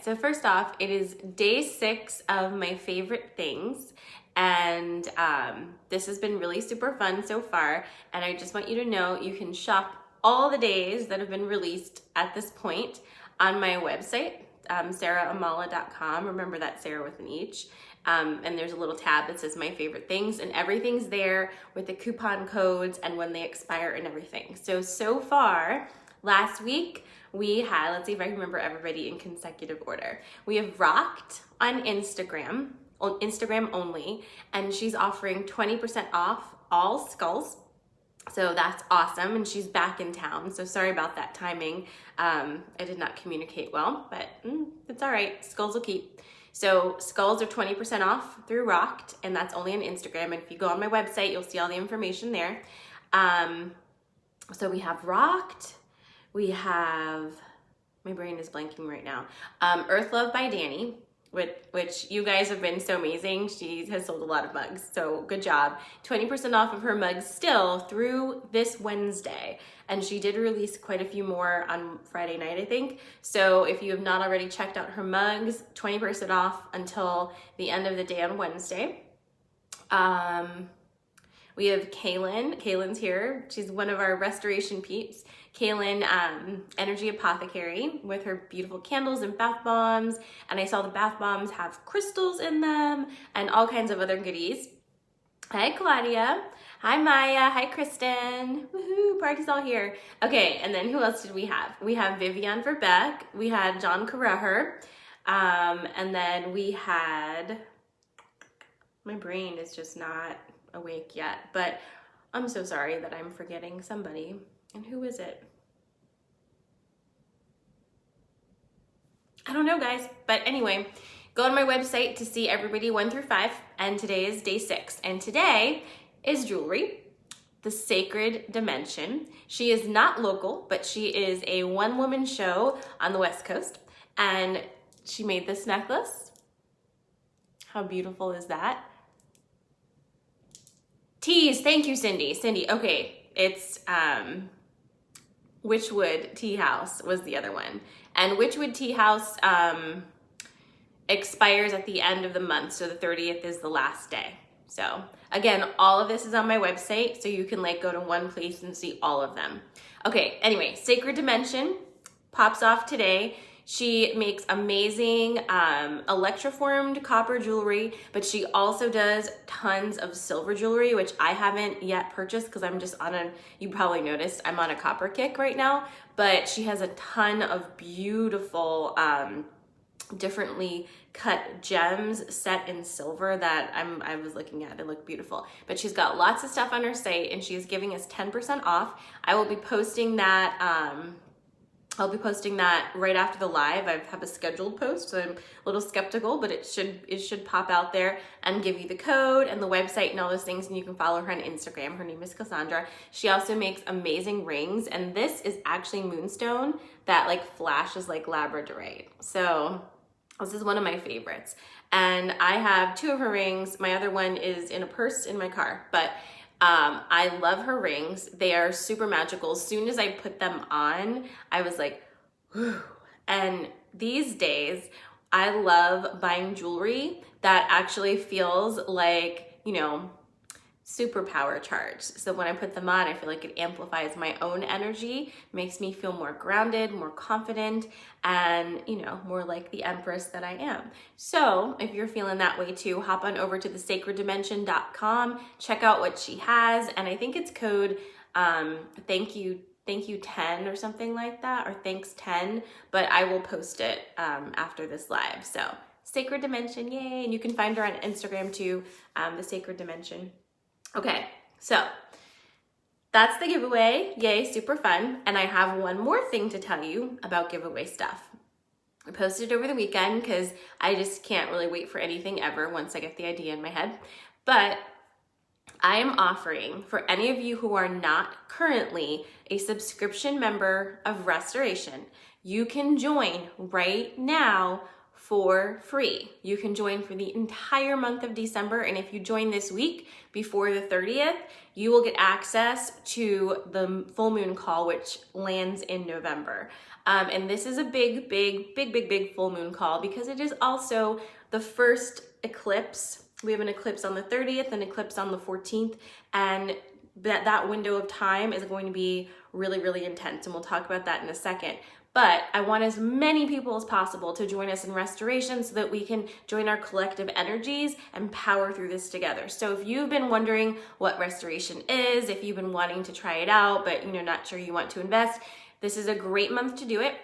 so first off, it is day 6 of my favorite things, and this has been really super fun so far, and I just want you to know you can shop all the days that have been released at this point on my website, sarahamala.com. Remember that Sarah with an H. And there's a little tab that says my favorite things, and everything's there with the coupon codes and when they expire and everything. So far, last week we had, let's see if I can remember everybody in consecutive order. We have Rocked on Instagram only, and she's offering 20% off all skulls. So that's awesome, and she's back in town. So sorry about that timing. I did not communicate well, but it's all right. Skulls will keep. So skulls are 20% off through Rocked, and that's only on Instagram. And if you go on my website, you'll see all the information there. So we have Rocked. We have, my brain is blanking right now, Earth Love by Danny, which you guys have been so amazing. She has sold a lot of mugs, so good job. 20% off of her mugs still through this Wednesday. And she did release quite a few more on Friday night, I think. So if you have not already checked out her mugs, 20% off until the end of the day on Wednesday. We have Kaylin. Kaylin's here. She's one of our restoration peeps. Kaylin, Energy Apothecary, with her beautiful candles and bath bombs. And I saw the bath bombs have crystals in them and all kinds of other goodies. Hi, Claudia. Hi, Maya. Hi, Kristen. Woohoo, party's all here. Okay, and then who else did we have? We have Vivian Verbeck. We had John Carreher. And then we had, my brain is just not awake yet, but I'm so sorry that I'm forgetting somebody. And who is it? I don't know, guys. But anyway, go on my website to see everybody 1 through 5, and today is day 6. And today is jewelry, the Sacred Dimension. She is not local, but she is a one-woman show on the West Coast, and she made this necklace. How beautiful is that? Teas, thank you, Cindy. Cindy, okay, it's Witchwood Tea House was the other one. And Witchwood Tea House expires at the end of the month, so the 30th is the last day. So again, all of this is on my website, so you can like go to one place and see all of them. Okay, anyway, Sacred Dimension pops off today. She makes amazing electroformed copper jewelry, but she also does tons of silver jewelry, which I haven't yet purchased because I'm just on you probably noticed, I'm on a copper kick right now, but she has a ton of beautiful, differently cut gems set in silver that I was looking at. They look beautiful, but she's got lots of stuff on her site, and she's giving us 10% off. I will be posting that, I'll be posting that right after the live. I have a scheduled post, so I'm a little skeptical, but it should pop out there and give you the code and the website and all those things, and you can follow her on Instagram. Her name is Cassandra. She also makes amazing rings, and this is actually moonstone that like flashes like labradorite. So this is one of my favorites. And I have 2 of her rings. My other one is in a purse in my car, but I love her rings. They are super magical. As soon as I put them on, I was like, whew. And these days, I love buying jewelry that actually feels like, you know, superpower charged. So when I put them on, I feel like it amplifies my own energy, makes me feel more grounded, more confident, and, you know, more like the empress that I am. So if you're feeling that way too, hop on over to thesacreddimension.com, check out what she has, and I think it's code thank you 10 or something like that, or thanks 10, but I will post it after this live. So Sacred Dimension, yay. And you can find her on Instagram too, the Sacred Dimension. Okay, so that's the giveaway. Yay, super fun. And I have one more thing to tell you about giveaway stuff. I posted over the weekend because I just can't really wait for anything ever once I get the idea in my head. But I am offering, for any of you who are not currently a subscription member of Restoration, you can join right now for free. You can join for the entire month of December, and if you join this week before the 30th, you will get access to the full moon call, which lands in November. And this is a big full moon call because it is also the first eclipse. We have an eclipse on the 30th, an eclipse on the 14th, and that window of time is going to be really intense, and we'll talk about that in a second. But I want as many people as possible to join us in restoration so that we can join our collective energies and power through this together. So if you've been wondering what restoration is, if you've been wanting to try it out, but not sure you want to invest, this is a great month to do it.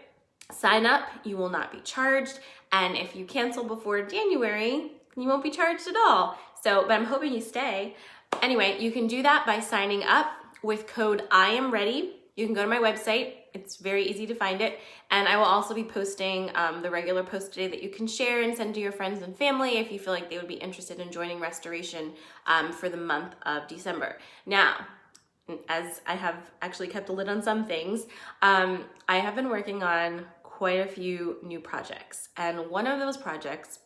Sign up, you will not be charged. And if you cancel before January, you won't be charged at all. But I'm hoping you stay. Anyway, you can do that by signing up with code IAMREADY. You can go to my website. It's very easy to find it. And I will also be posting the regular post today that you can share and send to your friends and family if you feel like they would be interested in joining restoration for the month of December. Now, as I have actually kept a lid on some things, I have been working on quite a few new projects. And one of those projects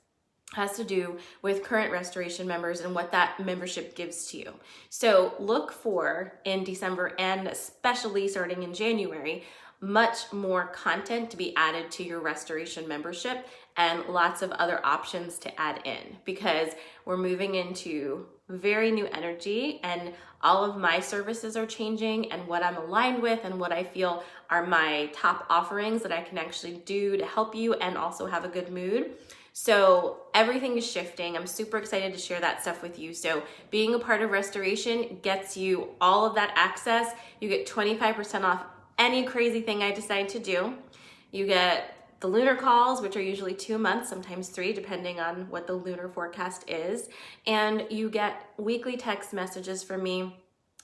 has to do with current restoration members and what that membership gives to you. So look for, in December and especially starting in January, much more content to be added to your restoration membership and lots of other options to add in, because we're moving into very new energy and all of my services are changing, and what I'm aligned with and what I feel are my top offerings that I can actually do to help you and also have a good mood. So everything is shifting. I'm super excited to share that stuff with you. So being a part of restoration gets you all of that access. You get 25% off any crazy thing I decide to do. You get the lunar calls, which are usually 2 months, sometimes 3, depending on what the lunar forecast is. And you get weekly text messages from me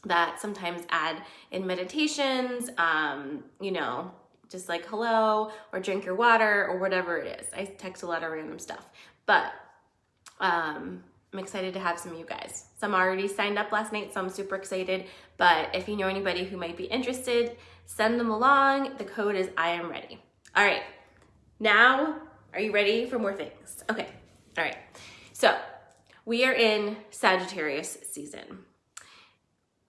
that sometimes add in meditations, just like hello or drink your water or whatever it is. I text a lot of random stuff, but I'm excited to have some of you guys. Some already signed up last night, so I'm super excited. But if you know anybody who might be interested, send them along. The code is IAMREADY. All right, now are you ready for more things? Okay, all right. So we are in Sagittarius season.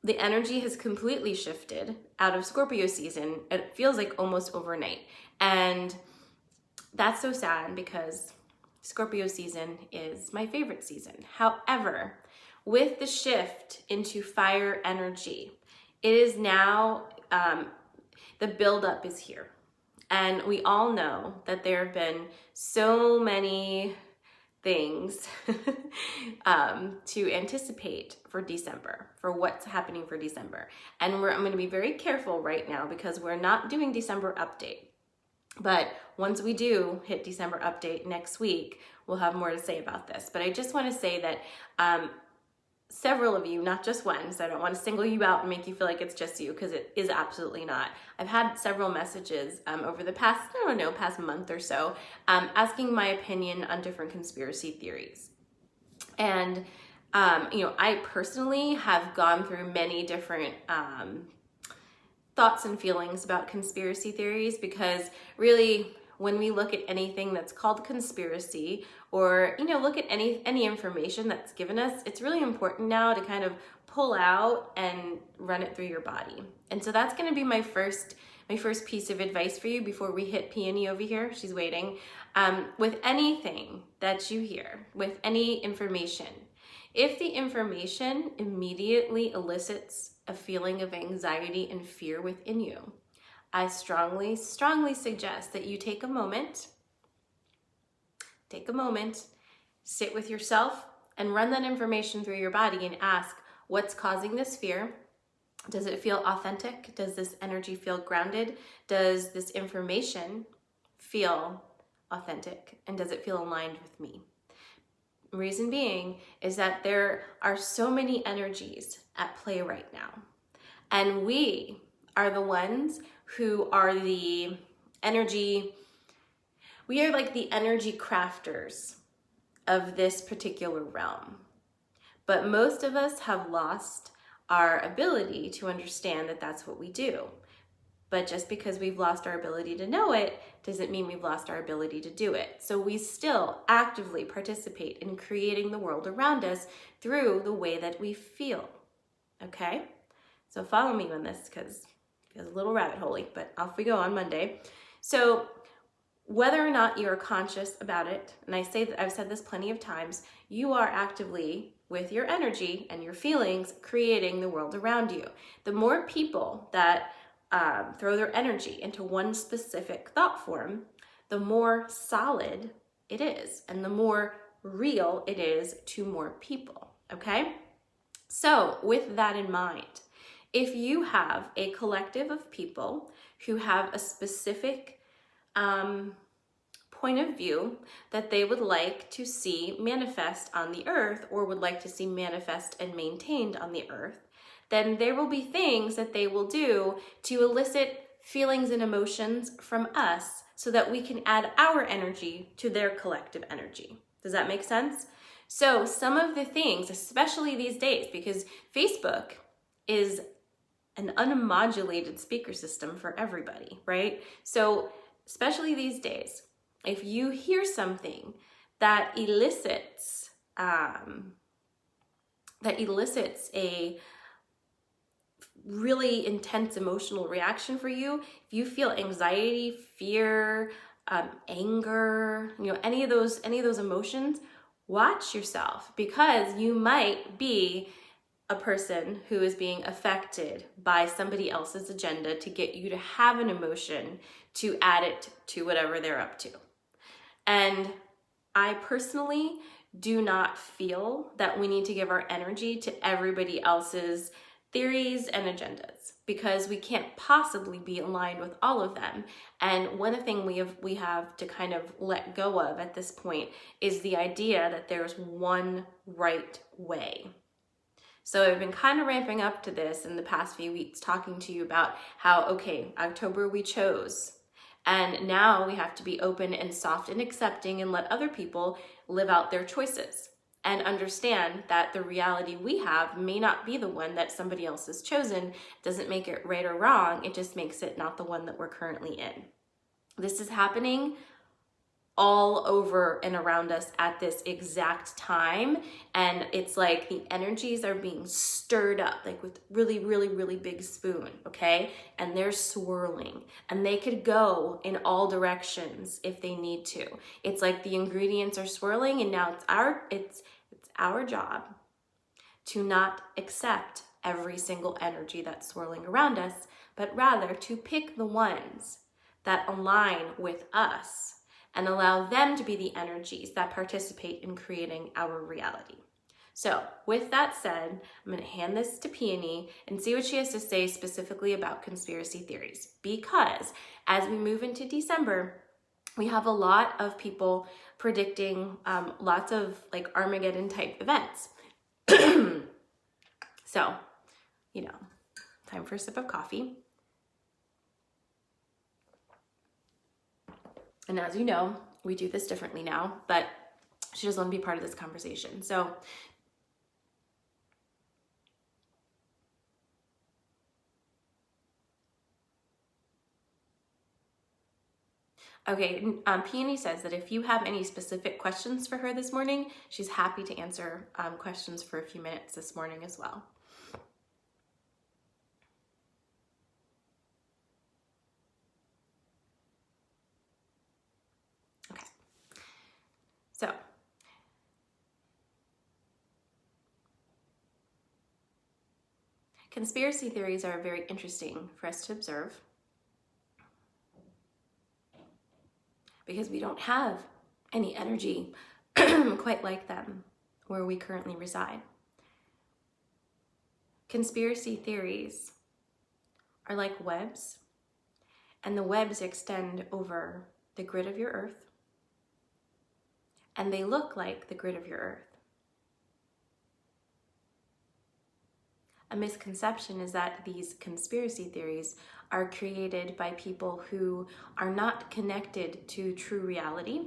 The energy has completely shifted out of Scorpio season. It feels like almost overnight. And that's so sad because Scorpio season is my favorite season. However, with the shift into fire energy, it is now, the buildup is here. And we all know that there have been so many things to anticipate for December, for what's happening for December. And I'm going to be very careful right now because we're not doing December update. But once we do hit December update next week, we'll have more to say about this. But I just want to say that several of you, not just one, so I don't want to single you out and make you feel like it's just you, because it is absolutely not. I've had several messages over the past, past month or so, asking my opinion on different conspiracy theories. And, I personally have gone through many different thoughts and feelings about conspiracy theories, because really, when we look at anything that's called conspiracy, or look at any information that's given us, it's really important now to kind of pull out and run it through your body. And so that's going to be my first piece of advice for you before we hit Peony over here. She's waiting. With anything that you hear, with any information, if the information immediately elicits a feeling of anxiety and fear within you, I strongly suggest that you take a moment, sit with yourself and run that information through your body and ask, what's causing this fear? Does it feel authentic? Does this energy feel grounded? Does this information feel authentic? And does it feel aligned with me? Reason being is that there are so many energies at play right now. And we are the ones who are the energy, we are like the energy crafters of this particular realm. But most of us have lost our ability to understand that that's what we do. But just because we've lost our ability to know it doesn't mean we've lost our ability to do it. So we still actively participate in creating the world around us through the way that we feel. Okay? So follow me on this because it feels a little rabbit hole-y, but off we go on Monday. So whether or not you're conscious about it, and I've said this plenty of times, you are actively, with your energy and your feelings, creating the world around you. The more people that throw their energy into one specific thought form, the more solid it is and the more real it is to more people, okay? So with that in mind, if you have a collective of people who have a specific point of view that they would like to see manifest on the earth or would like to see manifest and maintained on the earth, then there will be things that they will do to elicit feelings and emotions from us so that we can add our energy to their collective energy. Does that make sense? So some of the things, especially these days, because Facebook is an unmodulated speaker system for everybody, right? So especially these days, if you hear something that elicits a really intense emotional reaction for you, if you feel anxiety, fear, anger, any of those emotions, watch yourself, because you might be a person who is being affected by somebody else's agenda to get you to have an emotion to add it to whatever they're up to. And I personally do not feel that we need to give our energy to everybody else's theories and agendas, because we can't possibly be aligned with all of them. And one thing we have to kind of let go of at this point is the idea that there's one right way. So I've been kind of ramping up to this in the past few weeks, talking to you about how, okay, October we chose, and now we have to be open and soft and accepting and let other people live out their choices and understand that the reality we have may not be the one that somebody else has chosen. Doesn't make it right or wrong, it just makes it not the one that we're currently in. This is happening all over and around us at this exact time, and it's like the energies are being stirred up like with really, really, really big spoon, okay? And they're swirling, and they could go in all directions if they need to. It's like the ingredients are swirling, and now it's our job to not accept every single energy that's swirling around us, but rather to pick the ones that align with us and allow them to be the energies that participate in creating our reality. So with that said, I'm going to hand this to Peony and see what she has to say specifically about conspiracy theories, because as we move into December, we have a lot of people predicting lots of like Armageddon type events. So, time for a sip of coffee. And as you know, we do this differently now, but she doesn't want to be part of this conversation. So okay, Peony says that if you have any specific questions for her this morning, she's happy to answer questions for a few minutes this morning as well. Okay, so conspiracy theories are very interesting for us to observe, because we don't have any energy quite like them where we currently reside. Conspiracy theories are like webs, and the webs extend over the grid of your earth, and they look like the grid of your earth. A misconception is that these conspiracy theories are created by people who are not connected to true reality,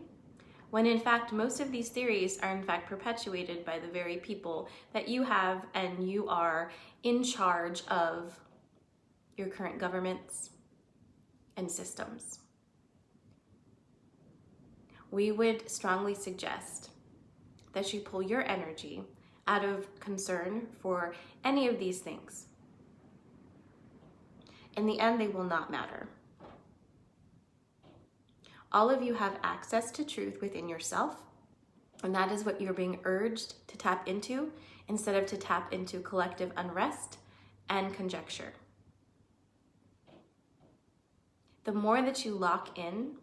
when in fact most of these theories are in fact perpetuated by the very people that you have and you are in charge of your current governments, and systems. We would strongly suggest that you pull your energy out of concern for any of these things. In the end, they will not matter. All of you have access to truth within yourself, and that is what you're being urged to tap into instead of to tap into collective unrest and conjecture. The more that you lock in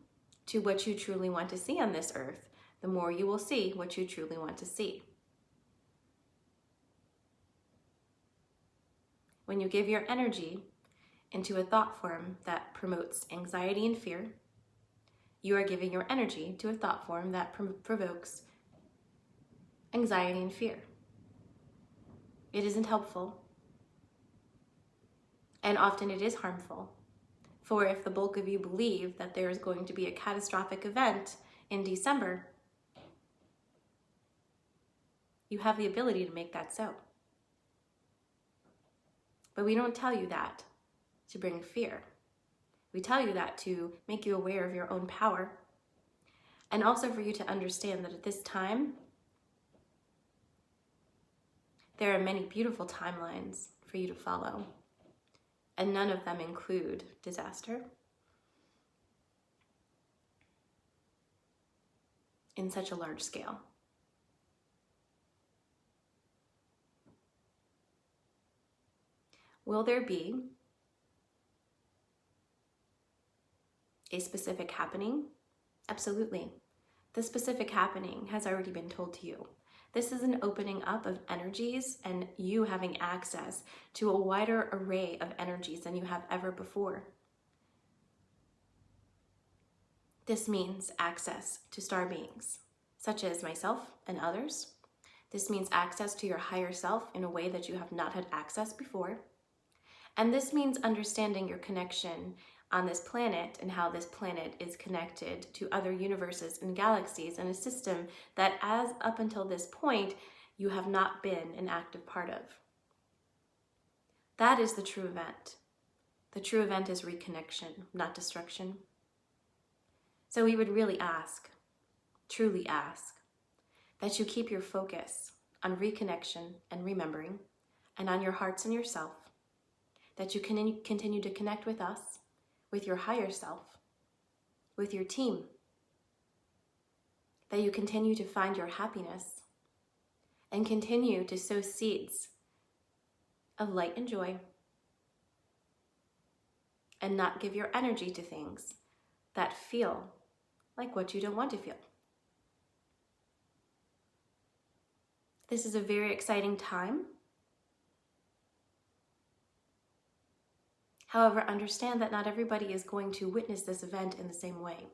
to what you truly want to see on this earth, the more you will see what you truly want to see. When you give your energy into a thought form that promotes anxiety and fear, you are giving your energy to a thought form that provokes anxiety and fear. It isn't helpful, and often it is harmful. For if the bulk of you believe that there is going to be a catastrophic event in December, you have the ability to make that so. But we don't tell you that to bring fear. We tell you that to make you aware of your own power, and also for you to understand that at this time, there are many beautiful timelines for you to follow, and none of them include disaster in such a large scale. Will there be a specific happening? Absolutely. The specific happening has already been told to you. This is an opening up of energies and you having access to a wider array of energies than you have ever before. This means access to star beings, such as myself and others. This means access to your higher self in a way that you have not had access before. And this means understanding your connection on this planet and how this planet is connected to other universes and galaxies in a system that as up until this point, you have not been an active part of. That is the true event. The true event is reconnection, not destruction. So we would really ask, truly ask, that you keep your focus on reconnection and remembering, and on your hearts and yourself, that you can continue to connect with us, with your higher self, with your team, that you continue to find your happiness and continue to sow seeds of light and joy and not give your energy to things that feel like what you don't want to feel. This is a very exciting time. However, understand that not everybody is going to witness this event in the same way.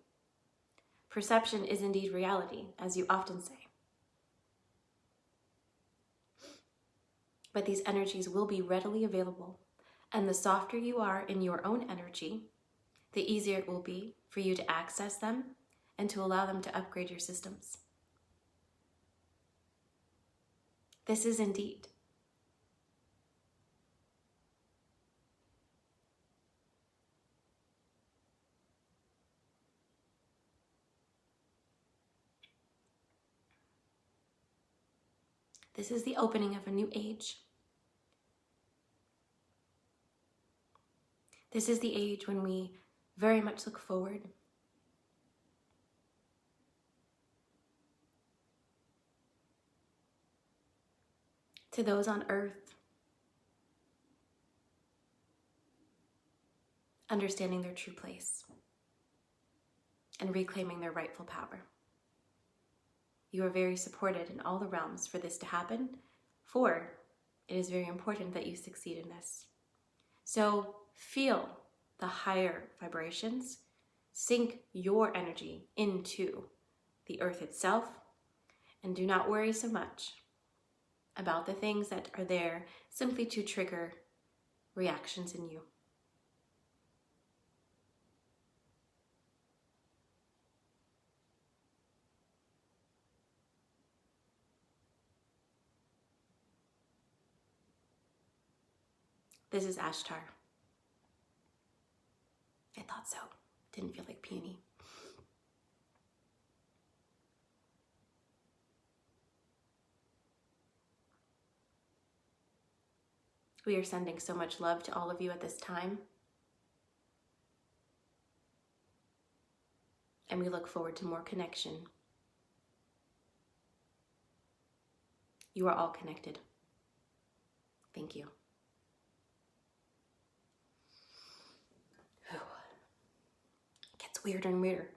Perception is indeed reality, as you often say. But these energies will be readily available, and the softer you are in your own energy, the easier it will be for you to access them and to allow them to upgrade your systems. This is indeed the opening of a new age. This is the age when we very much look forward to those on earth understanding their true place and reclaiming their rightful power. You are very supported in all the realms for this to happen, for it is very important that you succeed in this. So feel the higher vibrations, sink your energy into the earth itself, and do not worry so much about the things that are there simply to trigger reactions in you. This is Ashtar. thought so. Didn't feel like peony. We are sending so much love to all of you at this time. And we look forward to more connection. You are all connected. Thank you. It gets weirder and weirder.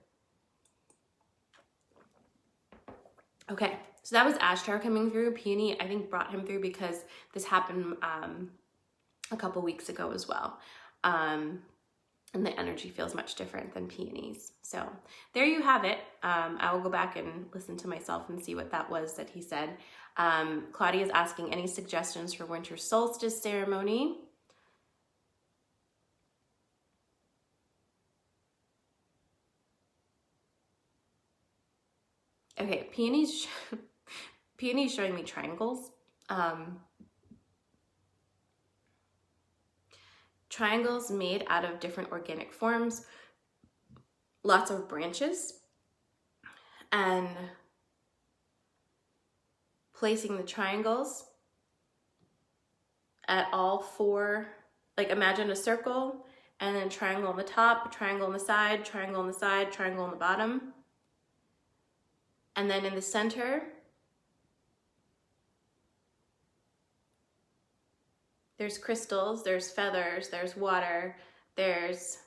Okay, so that was Ashtar coming through. Peony, I think, brought him through because this happened a couple weeks ago as well. And the energy feels much different than peonies. So there you have it. I will go back and listen to myself and see what that was that he said. Claudia is asking, any suggestions for winter solstice ceremony? Okay, peonies showing me triangles. Triangles made out of different organic forms, lots of branches, and placing the triangles at all four, like imagine a circle and then triangle on the top, triangle on the side, triangle on the side, triangle on the bottom. And then in the center, there's crystals, there's feathers, there's water, there's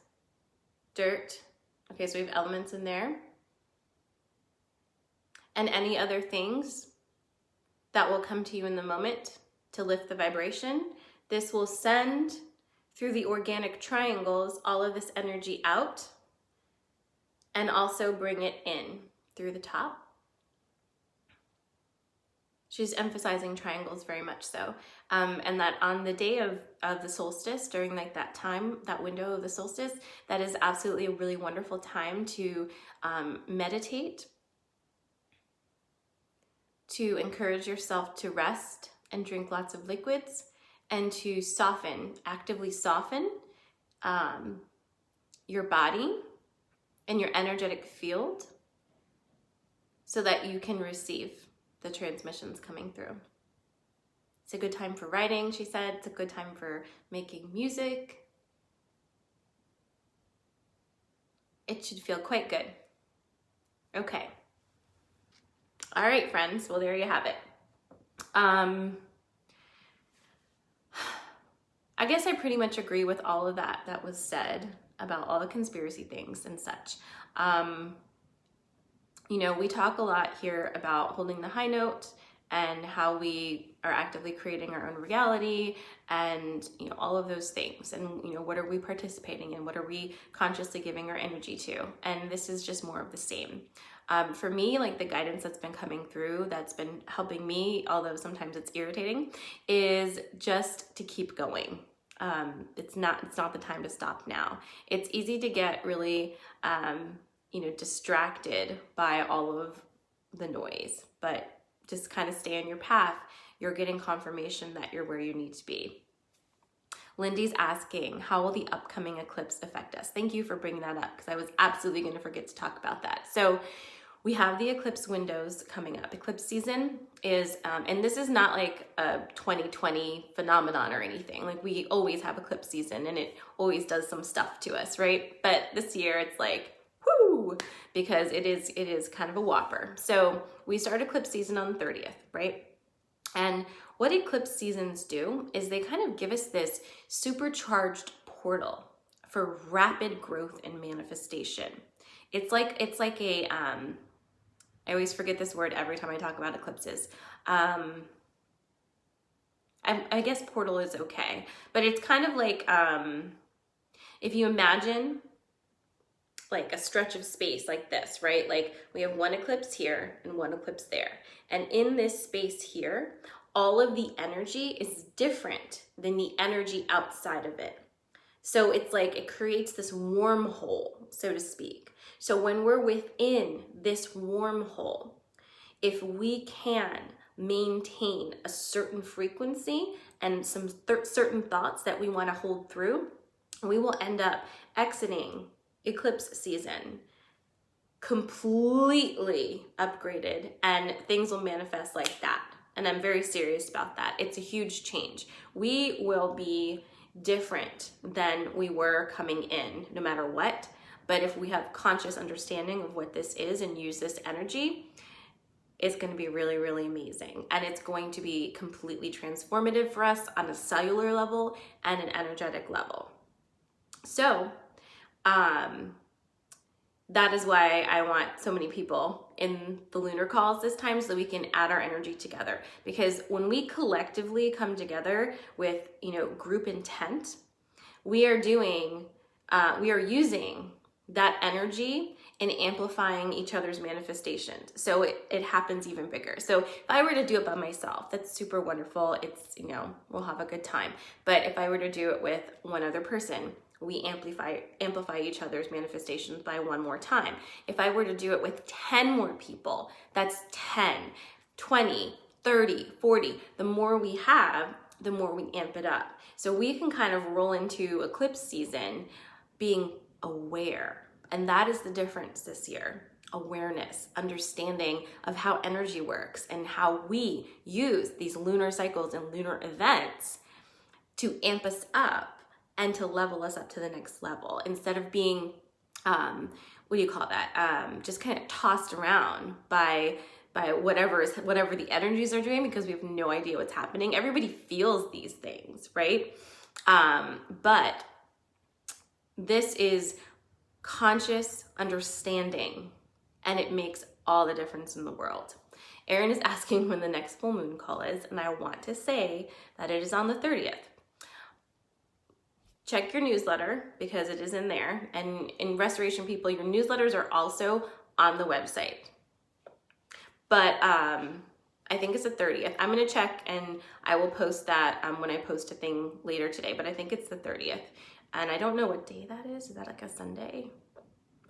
dirt. Okay, so we have elements in there. And any other things that will come to you in the moment to lift the vibration. This will send through the organic triangles all of this energy out and also bring it in through the top. She's emphasizing triangles very much so. And that on the day of the solstice, during like that time, that window of the solstice, that is absolutely a really wonderful time to meditate, to encourage yourself to rest and drink lots of liquids, and to soften, actively soften your body and your energetic field so that you can receive the transmissions coming through. It's a good time for writing, she said. It's a good time for making music. It should feel quite good. Okay. All right, friends. Well, there you have it. I guess I pretty much agree with all of that was said about all the conspiracy things and such. You know, we talk a lot here about holding the high note and how we are actively creating our own reality and, you know, all of those things. And, you know, what are we participating in? What are we consciously giving our energy to? And this is just more of the same. For me, like the guidance that's been coming through, that's been helping me, although sometimes it's irritating, is just to keep going. It's not the time to stop now. It's easy to get really, you know, distracted by all of the noise, but just kind of stay on your path. You're getting confirmation that you're where you need to be. Lindy's asking, how will the upcoming eclipse affect us? Thank you for bringing that up, because I was absolutely going to forget to talk about that. So we have the eclipse windows coming up. Eclipse season is, and this is not like a 2020 phenomenon or anything. Like we always have eclipse season and it always does some stuff to us, right? But this year it's like, whoo, because it is kind of a whopper. So we start eclipse season on the 30th, right? And what eclipse seasons do is they kind of give us this supercharged portal for rapid growth and manifestation. It's like a, I always forget this word every time I talk about eclipses. I guess portal is okay, but it's kind of like, if you imagine like a stretch of space like this, right? Like we have one eclipse here and one eclipse there. And in this space here, all of the energy is different than the energy outside of it. So it's like it creates this wormhole, so to speak. So when we're within this wormhole, if we can maintain a certain frequency and some certain thoughts that we want to hold through, we will end up exiting eclipse season completely upgraded, and things will manifest like that. And I'm very serious about that. It's a huge change. We will be different than we were coming in, no matter what. But if we have conscious understanding of what this is and use this energy, it's going to be really, really amazing. And it's going to be completely transformative for us on a cellular level and an energetic level. So, that is why I want so many people in the lunar calls this time, so that we can add our energy together. Because when we collectively come together with, group intent, we are using that energy and amplifying each other's manifestations. So it happens even bigger. So if I were to do it by myself, that's super wonderful. It's, we'll have a good time. But if I were to do it with one other person, we amplify each other's manifestations by one more time. If I were to do it with 10 more people, that's 10, 20, 30, 40. The more we have, the more we amp it up. So we can kind of roll into eclipse season being aware. And that is the difference this year. Awareness, understanding of how energy works and how we use these lunar cycles and lunar events to amp us up and to level us up to the next level, instead of being, just kind of tossed around by whatever the energies are doing, because we have no idea what's happening. Everybody feels these things, right? But this is conscious understanding, and it makes all the difference in the world. Erin is asking when the next full moon call is, and I want to say that it is on the 30th. Check your newsletter, because it is in there. And in Restoration People, your newsletters are also on the website. But I think it's the 30th. I'm going to check, and I will post that when I post a thing later today. But I think it's the 30th. And I don't know what day that is. Is that like a Sunday?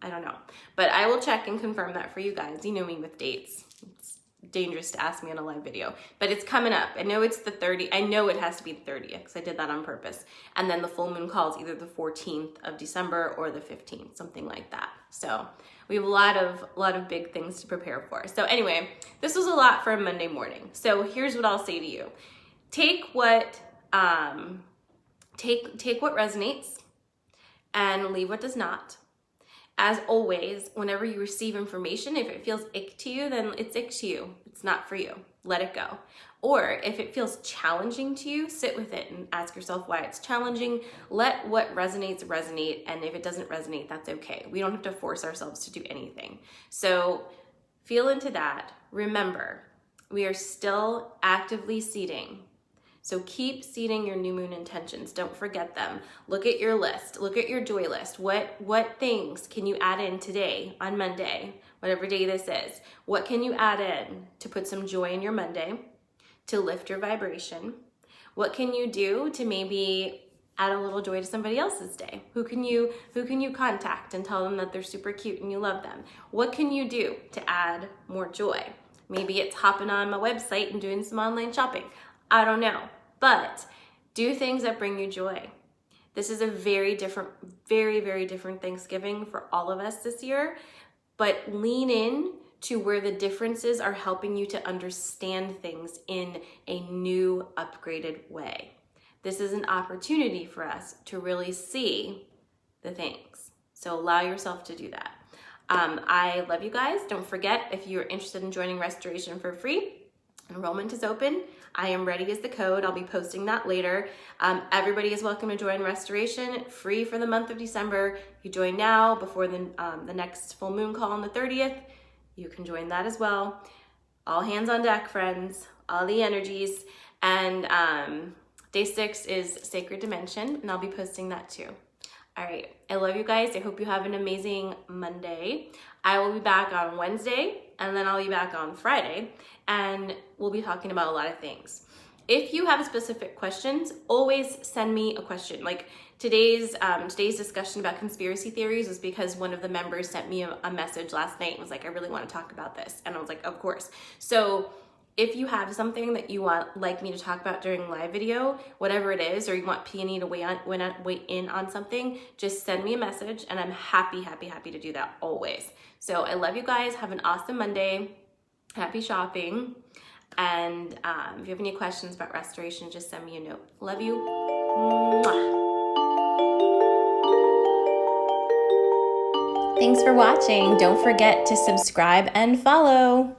I don't know. But I will check and confirm that for you guys. You know me with dates. It's dangerous to ask me on a live video, but it's coming up. I know it's the 30th. I know it has to be the 30th, because I did that on purpose. And then the full moon call is either the 14th of December or the 15th, something like that. So we have a lot of big things to prepare for. So anyway, this was a lot for a Monday morning. So here's what I'll say to you. Take what resonates and leave what does not. As always, whenever you receive information, if it feels ick to you, then it's ick to you. It's not for you. Let it go. Or if it feels challenging to you, sit with it and ask yourself why it's challenging. Let what resonates resonate, and if it doesn't resonate, that's okay. We don't have to force ourselves to do anything. So feel into that. Remember, we are still actively seeding. So keep seeding your new moon intentions. Don't forget them. Look at your list. Look at your joy list. What things can you add in today on Monday, whatever day this is? What can you add in to put some joy in your Monday, to lift your vibration? What can you do to maybe add a little joy to somebody else's day? Who can you contact and tell them that they're super cute and you love them? What can you do to add more joy? Maybe it's hopping on my website and doing some online shopping. I don't know, but do things that bring you joy. This is a very, very different Thanksgiving for all of us this year, but lean in to where the differences are helping you to understand things in a new, upgraded way. This is an opportunity for us to really see the things. So allow yourself to do that. I love you guys. Don't forget, if you're interested in joining Restoration for free, enrollment is open. I am ready as the code. I'll be posting that later. Everybody is welcome to join Restoration, free for the month of December. You join now before the next full moon call on the 30th. You can join that as well. All hands on deck, friends. All the energies. And day 6 is Sacred Dimension, and I'll be posting that too. All right, I love you guys. I hope you have an amazing Monday. I will be back on Wednesday, and then I'll be back on Friday, and we'll be talking about a lot of things. If you have specific questions, always send me a question. Like today's discussion about conspiracy theories was because one of the members sent me a message last night and was like, I really want to talk about this. And I was like, of course. So if you have something that you want like me to talk about during live video, whatever it is, or you want Peony to weigh in on something, just send me a message and I'm happy to do that always. So I love you guys. Have an awesome Monday. Happy shopping. And if you have any questions about restoration, just send me a note. Love you. Mwah. Thanks for watching. Don't forget to subscribe and follow.